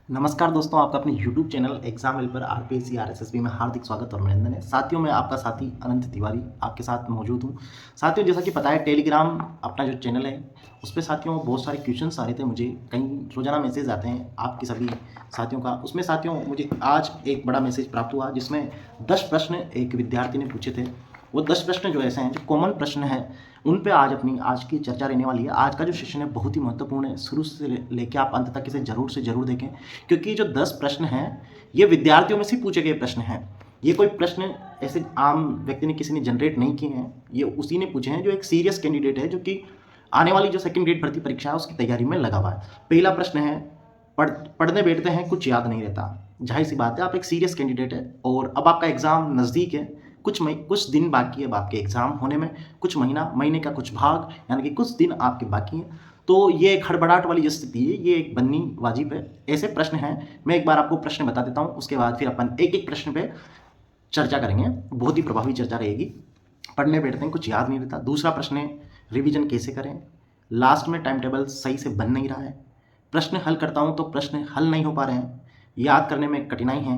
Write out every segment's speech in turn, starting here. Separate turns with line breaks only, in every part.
नमस्कार दोस्तों, आपका अपने YouTube channel exam helper RPSC RSSB में हार्दिक स्वागत और अभिनंदन है। साथियों, मैं आपका साथी अनंत तिवारी आपके साथ मौजूद हूं। साथियों, जैसा कि पता है, टेलीग्राम अपना जो चैनल है उस पर साथियों बहुत सारे क्वेश्चंस आ रहे थे मुझे। कई रोजाना मैसेज आते हैं आपके सभी साथियों का। उसमें साथियों मुझे आज एक बड़ा मैसेज प्राप्त हुआ जिसमें 10 प्रश्न एक विद्यार्थी ने पूछे थे। वो 10 प्रश्न जो ऐसे हैं, जो कॉमन प्रश्न हैं, उन पे आज की चर्चा रहने वाली है। आज का जो सेशन है बहुत ही महत्वपूर्ण है। शुरू से लेकर आप अंत तक इसे जरूर से जरूर देखें, क्योंकि जो 10 प्रश्न हैं ये विद्यार्थियों में से पूछे गए प्रश्न हैं। ये कोई प्रश्न ऐसे आम व्यक्ति ने किसी ने जनरेट नहीं किए हैं, ये उसी ने पूछे हैं जो एक सीरियस कैंडिडेट है, जो कि आने वाली जो सेकंड ग्रेड भर्ती परीक्षा है उसकी तैयारी में लगा हुआ है। पहला प्रश्न है, पढ़ने बैठते हैं कुछ याद नहीं रहता। जाहिर सी बात है, आप एक सीरियस कैंडिडेट है और अब आपका एग्जाम नज़दीक है। कुछ दिन बाकी है अब आपके एग्जाम होने में, कुछ महीने का कुछ भाग, यानी कि कुछ दिन आपके बाकी हैं। तो ये एक हड़बड़ाहट वाली स्थिति है, ये एक बननी वाजिब है। ऐसे प्रश्न हैं, मैं एक बार आपको प्रश्न बता देता हूँ, उसके बाद फिर अपन एक एक प्रश्न पे चर्चा करेंगे। बहुत ही प्रभावी चर्चा रहेगी। पढ़ने बैठते हैं कुछ याद नहीं रहता। दूसरा प्रश्न है, रिवीजन कैसे करें, लास्ट में टाइम टेबल सही से बन नहीं रहा है। प्रश्न हल करता हूँ तो प्रश्न हल नहीं हो पा रहे हैं, याद करने में कठिनाई है,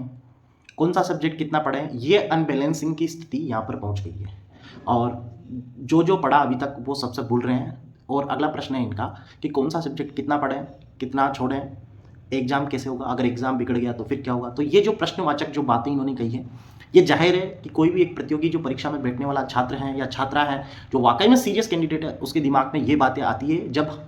कौन सा सब्जेक्ट कितना पढ़ें, ये अनबैलेंसिंग की स्थिति यहाँ पर पहुँच गई है। और जो पढ़ा अभी तक वो सबसे भूल रहे हैं। और अगला प्रश्न है इनका कि कौन सा सब्जेक्ट कितना पढ़ें, कितना छोड़ें, एग्जाम कैसे होगा, अगर एग्जाम बिगड़ गया तो फिर क्या होगा। तो ये जो प्रश्नवाचक जो बातें इन्होंने कही है, ये जाहिर है कि कोई भी एक प्रतियोगी जो परीक्षा में बैठने वाला छात्र है या छात्रा है जो वाकई में सीरियस कैंडिडेट है, उसके दिमाग में ये बातें आती है। जब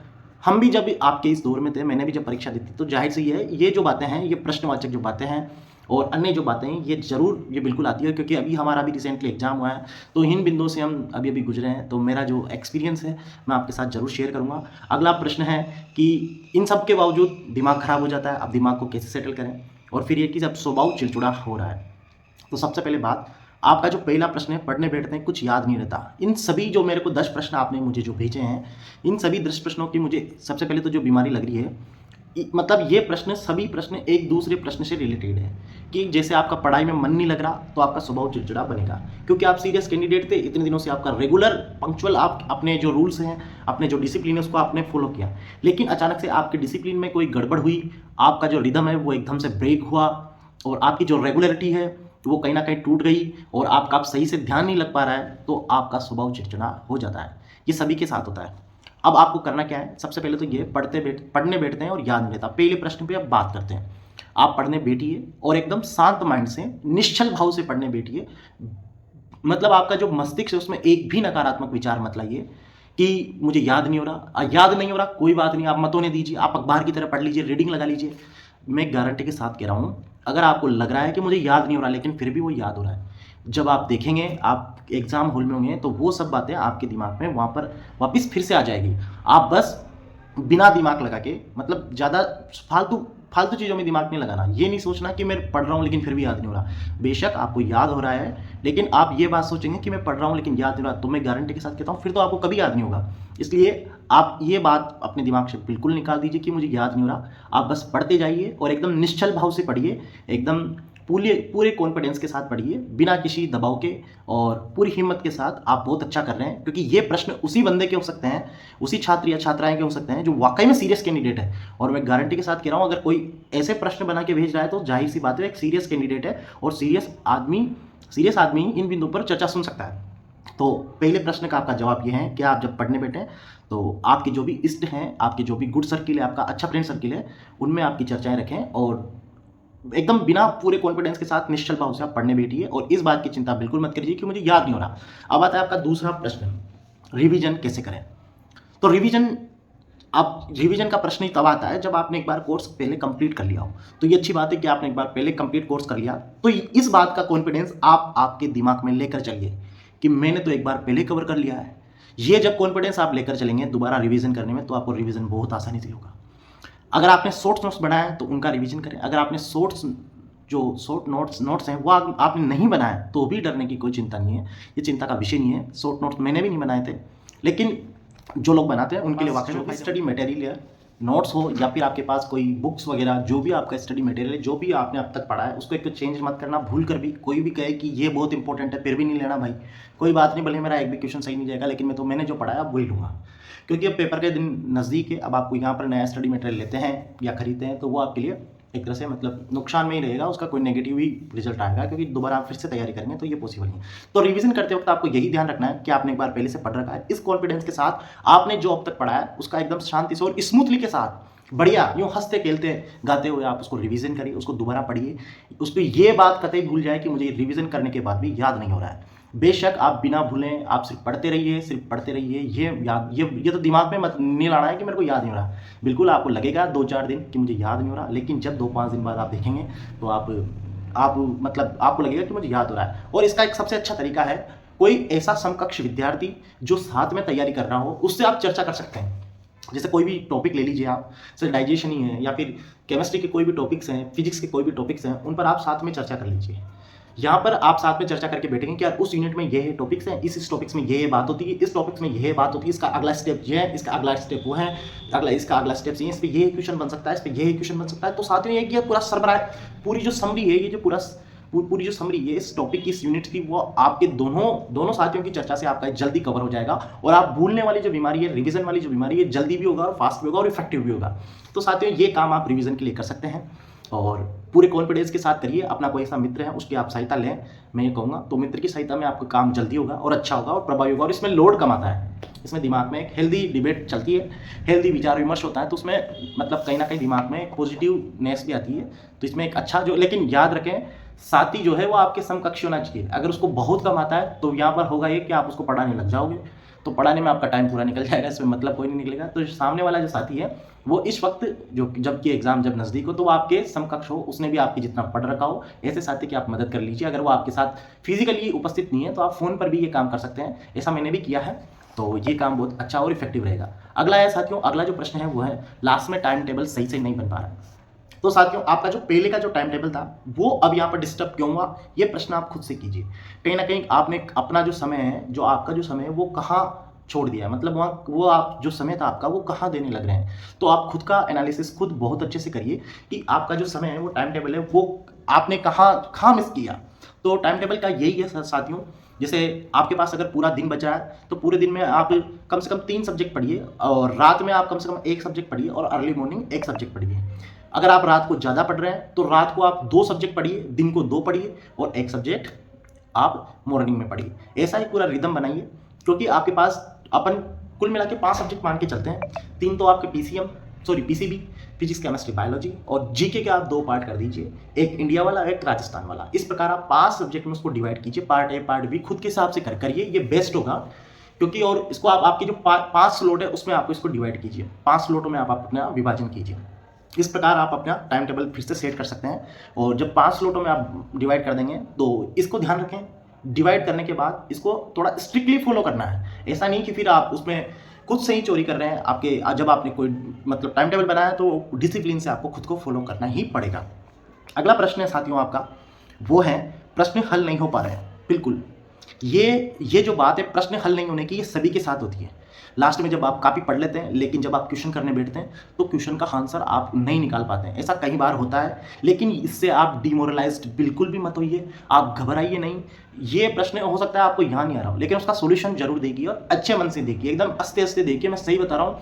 आपके इस दौर में थे, मैंने भी जब परीक्षा दी थी, तो जाहिर से ये है, ये जो बातें हैं, ये प्रश्नवाचक जो बातें हैं और अन्य जो बातें हैं, ये बिल्कुल आती है। क्योंकि अभी हमारा भी रिसेंटली एग्जाम हुआ है, तो इन बिंदुओं से हम अभी गुजरे हैं। तो मेरा जो एक्सपीरियंस है मैं आपके साथ जरूर शेयर करूंगा। अगला प्रश्न है कि इन सब के बावजूद दिमाग खराब हो जाता है, अब दिमाग को कैसे सेटल करें। और फिर ये कि जब स्वभाव चिड़चिड़ा हो रहा है। तो सबसे पहले बात, आपका जो पहला प्रश्न है, पढ़ने बैठते हैं कुछ याद नहीं रहता। इन सभी जो मेरे को 10 प्रश्न आपने मुझे जो भेजे हैं, इन सभी 10 प्रश्नों की मुझे सबसे पहले तो जो बीमारी लग रही है, मतलब ये सभी प्रश्न एक दूसरे प्रश्न से रिलेटेड है। कि जैसे आपका पढ़ाई में मन नहीं लग रहा तो आपका स्वभाव चिड़चिड़ा बनेगा, क्योंकि आप सीरियस कैंडिडेट थे, इतने दिनों से आपका रेगुलर पंक्चुअल आप अपने जो रूल्स हैं, अपने जो डिसिप्लिन है उसको आपने फॉलो किया। लेकिन अचानक से आपके डिसिप्लिन में कोई गड़बड़ हुई, आपका जो रिदम है वो एकदम से ब्रेक हुआ और आपकी जो रेगुलरिटी है वो कहीं ना कहीं टूट गई और आपका सही से ध्यान नहीं लग पा रहा है, तो आपका स्वभाव चिड़चिड़ा हो जाता है। ये सभी के साथ होता है। अब आपको करना क्या है, सबसे पहले तो ये पढ़ने बैठते हैं और याद नहीं रहता। पहले प्रश्न पे अब बात करते हैं। आप पढ़ने बैठिए और एकदम शांत माइंड से, निश्चल भाव से पढ़ने बैठिए। मतलब आपका जो मस्तिष्क है उसमें एक भी नकारात्मक विचार मत लाइए कि मुझे याद नहीं हो रहा। याद नहीं हो रहा कोई बात नहीं, आप मतों ने दीजिए, आप अखबार की तरह पढ़ लीजिए, रीडिंग लगा लीजिए। मैं गारंटी के साथ कह रहा हूँ, अगर आपको लग रहा है कि मुझे याद नहीं हो रहा लेकिन फिर भी वो याद हो रहा है, जब आप देखेंगे, आप एग्जाम हॉल में होंगे, तो वो सब बातें आपके दिमाग में वहाँ पर वापस फिर से आ जाएगी। आप बस बिना दिमाग लगा के, मतलब ज़्यादा फालतू फालतू चीज़ों में दिमाग नहीं लगाना। ये नहीं सोचना कि मैं पढ़ रहा हूँ लेकिन फिर भी याद नहीं हो रहा। बेशक आपको याद हो रहा है, लेकिन आप ये बात सोचेंगे कि मैं पढ़ रहा हूँ लेकिन याद नहीं हो रहा, तो मैं गारंटी के साथ कहता हूँ फिर तो आपको कभी याद नहीं होगा। इसलिए आप ये बात अपने दिमाग से बिल्कुल निकाल दीजिए कि मुझे याद नहीं हो रहा। आप बस पढ़ते जाइए और एकदम निश्चल भाव से पढ़िए, एकदम पूरे कॉन्फिडेंस के साथ पढ़िए, बिना किसी दबाव के और पूरी हिम्मत के साथ। आप बहुत अच्छा कर रहे हैं, क्योंकि ये प्रश्न उसी बंदे के हो सकते हैं, उसी छात्र या छात्राएं के हो सकते हैं जो वाकई में सीरियस कैंडिडेट है। और मैं गारंटी के साथ कह रहा हूँ, अगर कोई ऐसे प्रश्न बना के भेज रहा है तो जाहिर सी बात है एक सीरियस कैंडिडेट है, और सीरियस आदमी इन बिंदुओं पर चर्चा सुन सकता है। तो पहले प्रश्न का आपका जवाब ये है कि आप जब पढ़ने बैठे तो आपके जो भी इष्ट हैं, आपके जो भी गुड सर्किल है, आपका अच्छा फ्रेंड सर्किल है, उनमें आपकी चर्चाएं रखें और एकदम बिना पूरे कॉन्फिडेंस के साथ निश्चल भाव से आप पढ़ने बैठिए और इस बात की चिंता बिल्कुल मत करिए कि मुझे याद नहीं हो रहा। अब आता है आपका दूसरा प्रश्न, रिवीजन कैसे करें। तो रिवीजन का प्रश्न ही तब आता है जब आपने एक बार कोर्स पहले कंप्लीट कर लिया हो। तो ये अच्छी बात है कि आपने एक बार पहले कंप्लीट कोर्स कर लिया, तो इस बात का कॉन्फिडेंस आप आपके दिमाग में लेकर चलिए कि मैंने तो एक बार पहले कवर कर लिया है। ये जब कॉन्फिडेंस आप लेकर चलेंगे दोबारा रिवीजन करने में, तो आपको रिवीजन बहुत आसानी से होगा। अगर आपने शॉर्ट नोट्स बनाया है तो उनका रिवीजन करें। अगर आपने शॉर्ट नोट्स हैं वो आपने नहीं बनाया तो भी डरने की कोई चिंता नहीं है, ये चिंता का विषय नहीं है। शॉर्ट नोट्स मैंने भी नहीं बनाए थे, लेकिन जो लोग बनाते हैं उनके लिए वाकई स्टडी मटेरियल है, नोट्स हो या फिर आपके पास कोई बुक्स वगैरह, जो भी आपका स्टडी मटेरियल है, जो भी आपने अब तक पढ़ा है, उसको एक तो चेंज मत करना भूल कर भी। कोई भी कहे कि ये बहुत इंपॉर्टेंट है फिर भी नहीं लेना, भाई कोई बात नहीं, भले मेरा एक भी क्वेश्चन सही नहीं जाएगा लेकिन मैंने जो पढ़ा है अब वही लूँगा। क्योंकि अब पेपर के दिन नज़दीक है, अब आपको यहाँ पर नया स्टडी मटेरियल लेते हैं या खरीदते हैं तो वो आपके लिए एक तरह से मतलब नुकसान में ही रहेगा, उसका कोई नेगेटिव ही रिजल्ट आएगा, क्योंकि दोबारा आप फिर से तैयारी करेंगे तो ये पॉसिबल नहीं है। तो रिवीजन करते वक्त आपको यही ध्यान रखना है कि आपने एक बार पहले से पढ़ रखा है, इस कॉन्फिडेंस के साथ आपने जो अब तक पढ़ा है उसका एकदम शांति से और स्मूथली के साथ बढ़िया यूँ हंसते खेलते गाते हुए आप उसको रिवीजन करिए, उसको दोबारा पढ़िए। उस पर ये बात कतई भूल जाए कि मुझे रिवीजन करने के बाद भी याद नहीं हो रहा है। बेशक आप बिना भूलें, आप सिर्फ पढ़ते रहिए, सिर्फ पढ़ते रहिए। ये तो दिमाग में मत नहीं लाना है कि मेरे को याद नहीं हो रहा। बिल्कुल आपको लगेगा 2-4 दिन कि मुझे याद नहीं हो रहा, लेकिन जब 2-5 दिन बाद आप देखेंगे तो आप मतलब आपको लगेगा कि मुझे याद हो रहा है। और इसका एक सबसे अच्छा तरीका है, कोई ऐसा समकक्ष विद्यार्थी जो साथ में तैयारी कर रहा हो उससे आप चर्चा कर सकते हैं। जैसे कोई भी टॉपिक ले लीजिए आप, जैसे डाइजेशन ही है या फिर केमिस्ट्री के कोई भी टॉपिक्स हैं, फिजिक्स के कोई भी टॉपिक्स हैं, उन पर आप साथ में चर्चा कर लीजिए। यहाँ पर आप साथ में चर्चा करके बैठेंगे कि यार उस यूनिट में ये टॉपिक्स हैं, इस टॉपिक्स में ये बात होती है, इस टॉपिक्स में ये बात होती है, इसका अगला स्टेप ये है, इसका अगला स्टेप वो है, इसका अगला स्टेप ये है, इस पर ये क्वेश्चन बन सकता है, इस पर ये क्वेश्चन बन सकता है। तो साथ में ये पूरा सरबराह पूरी जो समरी है, ये जो पूरी जो समरी है इस टॉपिक की, इस यूनिट की, वो आपके दोनों साथियों की चर्चा से आपका जल्दी कवर हो जाएगा और आप भूलने वाली जो बीमारी है, रिवीजन वाली जो बीमारी है, जल्दी भी होगा और फास्ट भी होगा और इफेक्टिव भी होगा। तो साथियों ये काम आप रिवीजन के लिए कर सकते हैं और पूरे कॉन्फिडेंस के साथ करिए। अपना कोई ऐसा मित्र है उसकी आप सहायता लें, मैं ये कहूँगा। तो मित्र की सहायता में आपका काम जल्दी होगा और अच्छा होगा और प्रभावी होगा और इसमें लोड कम आता है। इसमें दिमाग में एक हेल्दी डिबेट चलती है, हेल्दी विचार विमर्श होता है, तो उसमें मतलब कहीं ना कहीं दिमाग में एक पॉजिटिवनेस भी आती है। तो इसमें एक अच्छा जो, लेकिन याद रखें साथी जो है वो आपके समकक्षी होना चाहिए। अगर उसको बहुत कम आता है तो यहाँ पर होगा ये कि आप उसको पढ़ाने लग जाओगे, तो पढ़ाने में आपका टाइम पूरा निकल जाएगा, इसमें मतलब कोई नहीं निकलेगा। तो सामने वाला जो साथी है वो इस वक्त जो जबकि एग्जाम जब नज़दीक हो तो वो आपके समकक्ष हो, उसने भी आपकी जितना पढ़ रखा हो, ऐसे साथी की आप मदद कर लीजिए। अगर वो आपके साथ फिजिकली उपस्थित नहीं है तो आप फ़ोन पर भी ये काम कर सकते हैं, ऐसा मैंने भी किया है। तो ये काम बहुत अच्छा और इफेक्टिव रहेगा। अगला है साथियों, अगला जो प्रश्न है वो है लास्ट में टाइम टेबल सही से नहीं बन पा रहा है। तो साथियों आपका जो पहले का जो टाइम टेबल था वो अब यहाँ पर डिस्टर्ब क्यों हुआ, ये प्रश्न आप खुद से कीजिए। कहीं ना कहीं आपने अपना जो समय है, जो आपका जो समय है वो कहाँ छोड़ दिया, मतलब वहाँ वो आप जो समय था आपका वो कहाँ देने लग रहे हैं। तो आप खुद का एनालिसिस खुद बहुत अच्छे से करिए कि आपका जो समय है, वो टाइम टेबल है, वो आपने कहाँ मिस किया। तो टाइम टेबल का यही है साथियों, जैसे आपके पास अगर पूरा दिन बचा है तो पूरे दिन में आप कम से कम 3 सब्जेक्ट पढ़िए और रात में आप कम से कम 1 सब्जेक्ट पढ़िए और अर्ली मॉर्निंग 1 सब्जेक्ट पढ़िए। अगर आप रात को ज़्यादा पढ़ रहे हैं तो रात को आप 2 सब्जेक्ट पढ़िए, दिन को 2 पढ़िए और 1 सब्जेक्ट आप मॉर्निंग में पढ़िए। ऐसा ही पूरा रिदम बनाइए, क्योंकि आपके पास अपन कुल मिला के 5 सब्जेक्ट मान के चलते हैं। 3 तो आपके पीसीबी, फिजिक्स केमिस्ट्री बायोलॉजी, और जीके के आप 2 पार्ट कर दीजिए, एक इंडिया वाला एक राजस्थान वाला। इस प्रकार आप 5 सब्जेक्ट में उसको डिवाइड कीजिए, पार्ट ए पार्ट बी खुद के हिसाब से करिए, ये बेस्ट होगा। क्योंकि और इसको आप आपके जो 5 स्लॉट है उसमें आपको इसको डिवाइड कीजिए, 5 स्लॉटों में आप अपना विभाजन कीजिए। इस प्रकार आप अपना टाइम टेबल फिर से सेट कर सकते हैं। और जब 5 स्लॉटों में आप डिवाइड कर देंगे तो इसको ध्यान रखें, डिवाइड करने के बाद इसको थोड़ा स्ट्रिक्टली फॉलो करना है। ऐसा नहीं कि फिर आप उसमें खुद से ही चोरी कर रहे हैं। आपके जब आपने कोई मतलब टाइम टेबल बनाया तो डिसिप्लिन से आपको खुद को फॉलो करना ही पड़ेगा। अगला प्रश्न है साथियों आपका, वो है प्रश्न हल नहीं हो पा रहे हैं। बिल्कुल ये जो बात है प्रश्न हल नहीं होने की, ये सभी के साथ होती है। लास्ट में जब आप काफ़ी पढ़ लेते हैं लेकिन जब आप क्वेश्चन करने बैठते हैं तो क्वेश्चन का आंसर आप नहीं निकाल पाते हैं। ऐसा कई बार होता है, लेकिन इससे आप डिमोरलाइज्ड बिल्कुल भी मत होइए, आप घबराइए नहीं। ये प्रश्न हो सकता है आपको यहाँ नहीं आ रहा हो, लेकिन उसका सोल्यूशन जरूर देखिए और अच्छे मन से देखिए, एकदम आस्ते आस्ते देखिए। मैं सही बता रहा हूँ,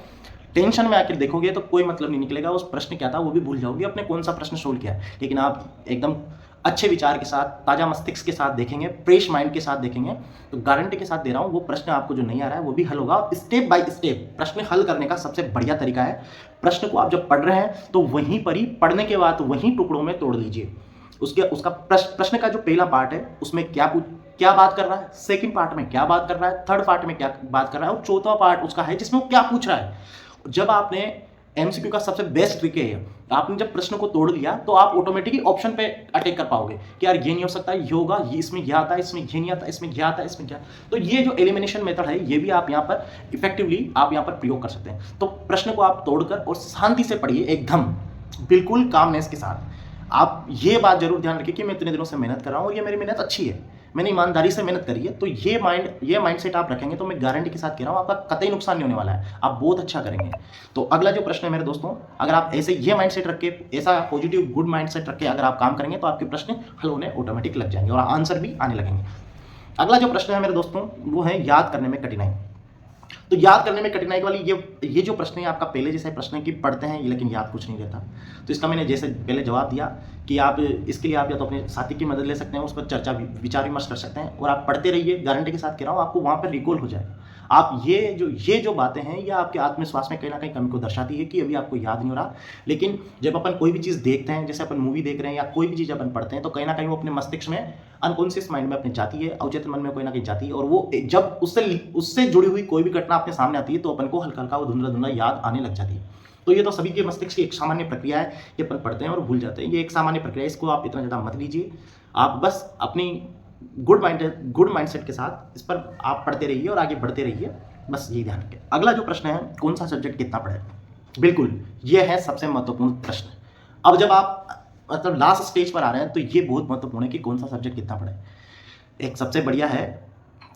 टेंशन में आकर देखोगे तो कोई मतलब नहीं निकलेगा, उस प्रश्न क्या था वो भी भूल जाओगे, अपने कौन सा प्रश्न सोल्व किया है। लेकिन आप एकदम अच्छे विचार के साथ, ताज़ा मस्तिष्क के साथ देखेंगे, फ्रेश माइंड के साथ देखेंगे, तो गारंटी के साथ दे रहा हूँ वो प्रश्न आपको जो नहीं आ रहा है वो भी हल होगा। स्टेप बाय स्टेप प्रश्न हल करने का सबसे बढ़िया तरीका है, प्रश्न को आप जब पढ़ रहे हैं तो वहीं पर ही पढ़ने के बाद वहीं टुकड़ों में तोड़ लीजिए। उसका प्रश्न का जो पहला पार्ट है उसमें क्या बात कर रहा है, सेकंड पार्ट में क्या बात कर रहा है, थर्ड पार्ट में क्या बात कर रहा है, और चौथा पार्ट उसका है जिसमें वो क्या पूछ रहा है। जब आपने एमसीक्यू का सबसे बेस्ट ट्रिक है, आपने जब प्रश्न को तोड़ लिया तो आप ऑटोमेटिकली ऑप्शन पे अटैक कर पाओगे कि यार ये नहीं हो सकता, ये होगा, ये इसमें ये आता है, इसमें ये नहीं आता, इसमें क्या आता है, इसमें क्या। तो ये जो एलिमिनेशन मेथड है ये भी आप यहाँ पर इफेक्टिवली आप यहाँ पर प्रयोग कर सकते हैं। तो प्रश्न को आप तोड़कर और शांति से पढ़िए, एकदम बिल्कुल कामनेस के साथ। आप ये बात जरूर ध्यान रखिए कि मैं इतने दिनों से मेहनत कर रहा हूँ और ये मेरी मेहनत अच्छी है, मैंने ईमानदारी से मेहनत करी है। तो ये माइंडसेट आप रखेंगे तो मैं गारंटी के साथ कह रहा हूँ आपका कतई नुकसान नहीं होने वाला है, आप बहुत अच्छा करेंगे। तो अगला जो प्रश्न है मेरे दोस्तों, अगर आप ऐसे ये माइंडसेट रख के, ऐसा पॉजिटिव गुड माइंडसेट रख के अगर आप काम करेंगे तो आपके प्रश्न हल होने ऑटोमेटिक लग जाएंगे और आंसर भी आने लगेंगे। अगला जो प्रश्न है मेरे दोस्तों वो है याद करने में कठिनाई। तो याद करने में कठिनाई वाली ये जो प्रश्न है आपका पहले जैसे प्रश्न है कि पढ़ते हैं लेकिन याद कुछ नहीं रहता। तो इसका मैंने जैसे पहले जवाब दिया कि आप इसके लिए आप या तो अपने साथी की मदद ले सकते हैं, उस पर चर्चा विचार विमर्श कर सकते हैं और आप पढ़ते रहिए, गारंटी के साथ कह रहा हूँ आपको वहाँ पर रिकॉल हो जाए। आप ये जो बातें हैं ये आपके आत्मविश्वास में कहीं ना कहीं कमी को दर्शाती है कि अभी आपको याद नहीं हो रहा। लेकिन जब अपन कोई भी चीज़ देखते हैं, जैसे अपन मूवी देख रहे हैं या कोई भी चीज़ अपन पढ़ते हैं, तो कहीं ना कहीं वो अपने मस्तिष्क में अनकॉन्शियस माइंड में अपने जाती है, अवचेतन मन में कोई ना कहीं जाती है, और वो जब उससे जुड़ी हुई कोई भी घटना अपने सामने आती है तो अपन को हल्का हल्का वो धुंधला धुंधला याद आने लग जाती है। तो ये तो सभी के मस्तिष्क की एक सामान्य प्रक्रिया है, ये अपन पढ़ते हैं और भूल जाते हैं, ये एक सामान्य प्रक्रिया है, इसको आप इतना ज़्यादा मत लीजिए। आप बस अपनी गुड माइंडसेट के साथ इस पर आप पढ़ते रहिए और आगे बढ़ते रहिए, बस यही ध्यान रखें। अगला जो प्रश्न है, कौन सा सब्जेक्ट कितना पढ़े, बिल्कुल ये है सबसे महत्वपूर्ण प्रश्न। अब जब आप मतलब लास्ट स्टेज पर आ रहे हैं तो ये बहुत महत्वपूर्ण है कि कौन सा सब्जेक्ट कितना पढ़े। एक सबसे बढ़िया है,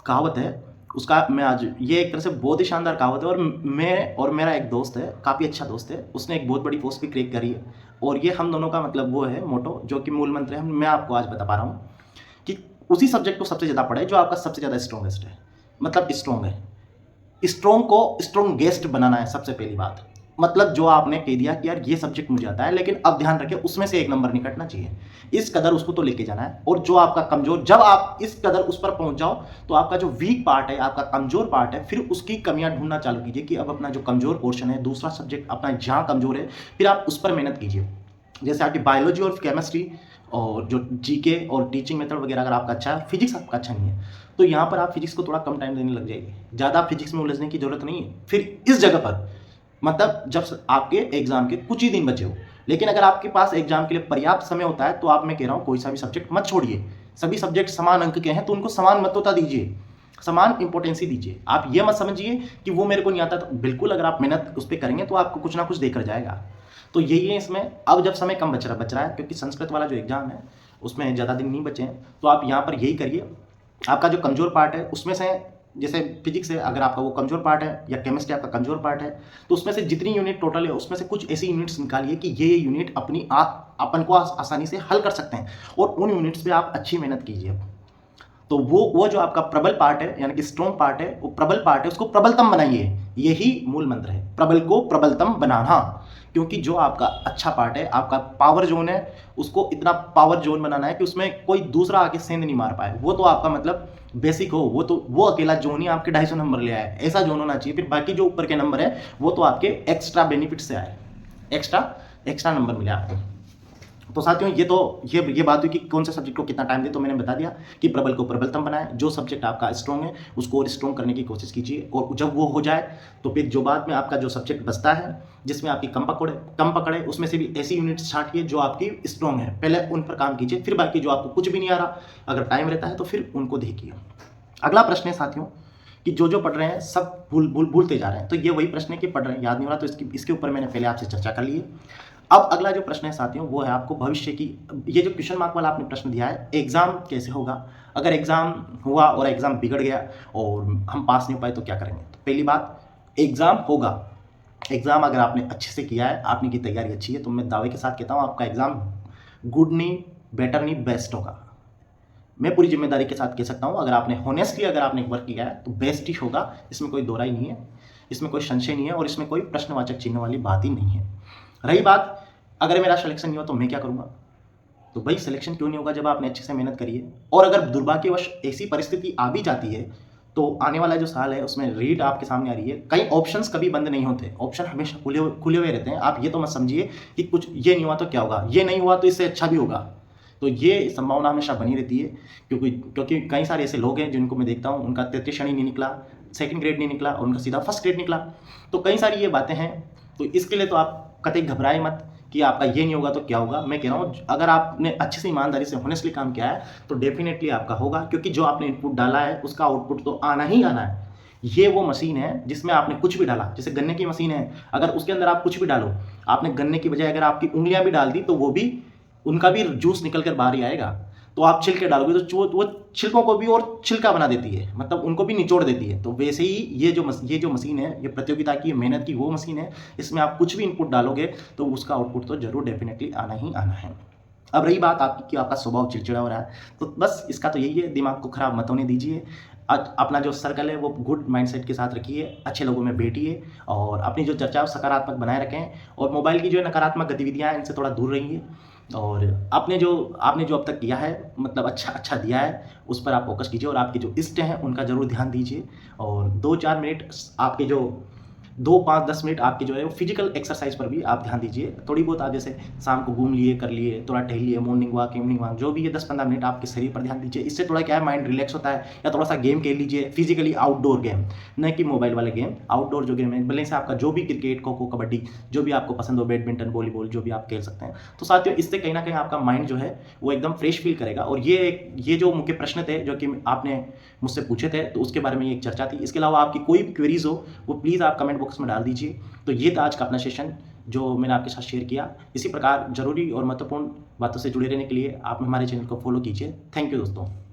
कहावत है उसका, मैं आज ये एक तरह से बहुत ही शानदार कहावत है, और मैं और मेरा एक दोस्त है, काफ़ी अच्छा दोस्त है, उसने एक बहुत बड़ी पोस्ट भी क्रैक करी है, और ये हम दोनों का मतलब वो है मोटो, जो कि मूल मंत्र है, मैं आपको आज बता पा रहा हूँ कि उसी सब्जेक्ट को सबसे ज़्यादा पढ़े जो आपका सबसे ज़्यादा स्ट्रॉन्गेस्ट है, मतलब स्ट्रॉन्ग है। स्ट्रॉन्ग को स्ट्रॉन्गेस्ट बनाना है सबसे पहली बात। मतलब जो आपने कह दिया कि यार ये सब्जेक्ट मुझे आता है, लेकिन अब ध्यान रखें उसमें से एक नंबर नहीं कटना चाहिए, इस कदर उसको तो लेके जाना है। और जो आपका कमजोर, जब आप इस कदर उस पर पहुंच जाओ तो आपका जो वीक पार्ट है, आपका कमजोर पार्ट है, फिर उसकी कमियां ढूंढना चालू कीजिए कि अब अपना जो कमजोर पोर्शन है, दूसरा सब्जेक्ट अपना जहाँ कमजोर है, फिर आप उस पर मेहनत कीजिए। जैसे आपकी बायोलॉजी और केमिस्ट्री और जो जीके और टीचिंग मेथड वगैरह अगर आपका अच्छा है, फिजिक्स आपका अच्छा नहीं है, तो यहाँ पर आप फिजिक्स को थोड़ा कम टाइम देने लग जाएगी, ज़्यादा फिजिक्स में उलझने की जरूरत नहीं है। फिर इस जगह पर मतलब जब आपके एग्जाम के कुछ ही दिन बचे हो, लेकिन अगर आपके पास एग्जाम के लिए पर्याप्त समय होता है, तो आप, मैं कह रहा हूँ, कोई सा भी सब्जेक्ट मत छोड़िए। सभी सब्जेक्ट समान अंक के हैं तो उनको समान महत्वता दीजिए, समान इंपॉर्टेंसी दीजिए। आप ये मत समझिए कि वो मेरे को नहीं आता, तो बिल्कुल अगर आप मेहनत उस पर करेंगे तो आपको कुछ ना कुछ देकर जाएगा। तो यही है इसमें। अब जब समय कम बच रहा है क्योंकि संस्कृत वाला जो एग्जाम है उसमें ज़्यादा दिन नहीं बचे हैं, तो आप यहाँ पर यही करिए। आपका जो कमज़ोर पार्ट है उसमें से, जैसे फिजिक्स है, अगर आपका वो कमज़ोर पार्ट है, या केमिस्ट्री आपका कमज़ोर पार्ट है, तो उसमें से जितनी यूनिट टोटल है उसमें से कुछ ऐसी यूनिट्स निकालिए कि ये यूनिट अपन को आसानी से हल कर सकते हैं, और उन यूनिट्स पे आप अच्छी मेहनत कीजिए। तो वो जो आपका प्रबल पार्ट है, यानी कि स्ट्रॉन्ग पार्ट है, वो प्रबल पार्ट है, उसको प्रबलतम बनाइए। यही मूल मंत्र है, प्रबल को प्रबलतम बनाना। क्योंकि जो आपका अच्छा पार्ट है, आपका पावर जोन है, उसको इतना पावर जोन बनाना है कि उसमें कोई दूसरा आके सेंध नहीं मार पाए। वो तो आपका मतलब बेसिक हो, वो अकेला जोन ही आपके 250 नंबर ले आए, ऐसा जोन होना चाहिए। फिर बाकी जो ऊपर के नंबर है वो तो आपके एक्स्ट्रा बेनिफिट से आए, एक्स्ट्रा नंबर मिले आपको। तो साथियों ये बात हुई कि कौन से सब्जेक्ट को कितना टाइम दे, तो मैंने बता दिया कि प्रबल को प्रबलतम बनाएं। जो सब्जेक्ट आपका स्ट्रॉन्ग है उसको और स्ट्रॉन्ग करने की कोशिश कीजिए, और जब वो हो जाए तो फिर जो बाद में आपका जो सब्जेक्ट बचता है जिसमें आपकी कम पकड़े उसमें से भी ऐसी यूनिट्स छांटिए जो आपकी स्ट्रॉन्ग है, पहले उन पर काम कीजिए, फिर बाकी जो आपको कुछ भी नहीं आ रहा, अगर टाइम रहता है तो फिर उनको देखिए। अगला प्रश्न है साथियों कि जो पढ़ रहे हैं सब भूलते जा रहे हैं, तो ये वही प्रश्न है कि पढ़ रहे हैं याद नहीं हो रहा, तो इसके ऊपर मैंने पहले आपसे चर्चा कर ली है। अब अगला जो प्रश्न है साथियों वो है आपको भविष्य की, ये जो क्वेश्चन मार्क वाला आपने प्रश्न दिया है, एग्जाम कैसे होगा, अगर एग्जाम हुआ और एग्जाम बिगड़ गया और हम पास नहीं हो पाए तो क्या करेंगे। तो पहली बात, एग्जाम होगा। एग्जाम अगर आपने अच्छे से किया है, आपने की तैयारी अच्छी है, तो मैं दावे के साथ कहता हूँ आपका एग्जाम गुड नहीं, बेटर नहीं, बेस्ट होगा। मैं पूरी जिम्मेदारी के साथ कह सकता हूँ, अगर आपने होनेस्टली अगर आपने वर्क किया है तो बेस्ट ही होगा, इसमें कोई दो राय नहीं है, इसमें कोई संशय नहीं है, और इसमें कोई प्रश्नवाचक चिन्ह वाली बात ही नहीं है। रही बात अगर मेरा सिलेक्शन नहीं हुआ तो मैं क्या करूँगा, तो भाई सिलेक्शन क्यों नहीं होगा जब आपने अच्छे से मेहनत करी है। और अगर दुर्भाग्यवश ऐसी परिस्थिति आ भी जाती है तो आने वाला जो साल है उसमें रीट आपके सामने आ रही है, कई ऑप्शंस कभी बंद नहीं होते, ऑप्शन हमेशा खुले हुए रहते हैं। आप ये तो मत समझिए कि कुछ ये नहीं हुआ तो क्या होगा, ये नहीं हुआ तो इससे अच्छा भी होगा, तो ये संभावना हमेशा बनी रहती है। क्योंकि कई सारे ऐसे लोग हैं जिनको मैं देखता हूँ, उनका तृतीय श्रेणी नहीं निकला, सेकंड ग्रेड नहीं निकला, और उनका सीधा फर्स्ट ग्रेड निकला। तो कई सारी ये बातें हैं, तो इसके लिए तो आप कतई घबराए मत कि आपका ये नहीं होगा तो क्या होगा। मैं कह रहा हूँ अगर आपने अच्छे से ईमानदारी से होनेस्टली काम किया है तो डेफिनेटली आपका होगा, क्योंकि जो आपने इनपुट डाला है उसका आउटपुट तो आना ही आना है। ये वो मशीन है जिसमें आपने कुछ भी डाला, जैसे गन्ने की मशीन है, अगर उसके अंदर आप कुछ भी डालो, आपने गन्ने की बजाय अगर आपकी उंगलियां भी डाल दी तो वो भी, उनका भी जूस निकल कर बाहर ही आएगा। तो आप छिलके डालोगे तो वो छिलकों को भी और छिलका बना देती है, मतलब उनको भी निचोड़ देती है। तो वैसे ही ये जो मशीन है, ये प्रतियोगिता की, मेहनत की वो मशीन है, इसमें आप कुछ भी इनपुट डालोगे तो उसका आउटपुट तो जरूर डेफिनेटली आना ही आना है। अब रही बात आपकी कि आपका स्वभाव चिड़चिड़ा हो रहा है, तो बस इसका तो यही है, दिमाग को खराब मत होने दीजिए। अपना जो सर्कल है वो गुड माइंडसेट के साथ रखिए, अच्छे लोगों में बैठिए और अपनी जो चर्चा है वो सकारात्मक बनाए रखें और मोबाइल की जो नकारात्मक गतिविधियाँ हैं इनसे थोड़ा दूर रहिए। और आपने जो अब तक किया है मतलब अच्छा दिया है, उस पर आप फ़ोकस कीजिए और आपके जो इष्ट हैं उनका ज़रूर ध्यान दीजिए। और 2-4 मिनट आपके जो 2, 5, 10 मिनट आपके जो है वो फिजिकल एक्सरसाइज पर भी आप ध्यान दीजिए। थोड़ी बहुत आप जैसे शाम को घूम लिए, कर लिए, थोड़ा टहल लिए, मॉर्निंग वॉक, इवनिंग वॉक, जो भी है 10-15 मिनट आपके शरीर पर ध्यान दीजिए। इससे थोड़ा क्या है माइंड रिलैक्स होता है। या थोड़ा सा गेम खेल लीजिए फिजिकली, आउटडोर गेम, न कि मोबाइल वाले गेम। आउटडोर जो गेम है भले से आपका जो भी क्रिकेट, खो खो, कबड्डी जो भी आपको पसंद हो, बैडमिंटन, वॉलीबॉल जो भी आप खेल सकते हैं। तो साथियों इससे कहीं ना कहीं आपका माइंड जो है वो एकदम फ्रेश फील करेगा। और ये जो मुख्य प्रश्न थे जो कि आपने मुझसे पूछे थे तो उसके बारे में ये एक चर्चा थी। इसके अलावा आपकी कोई भी क्वेरीज हो वो प्लीज़ आप कमेंट बॉक्स में डाल दीजिए। तो ये था आज का अपना सेशन जो मैंने आपके साथ शेयर किया। इसी प्रकार ज़रूरी और महत्वपूर्ण बातों से जुड़े रहने के लिए आप हमारे चैनल को फॉलो कीजिए। थैंक यू दोस्तों।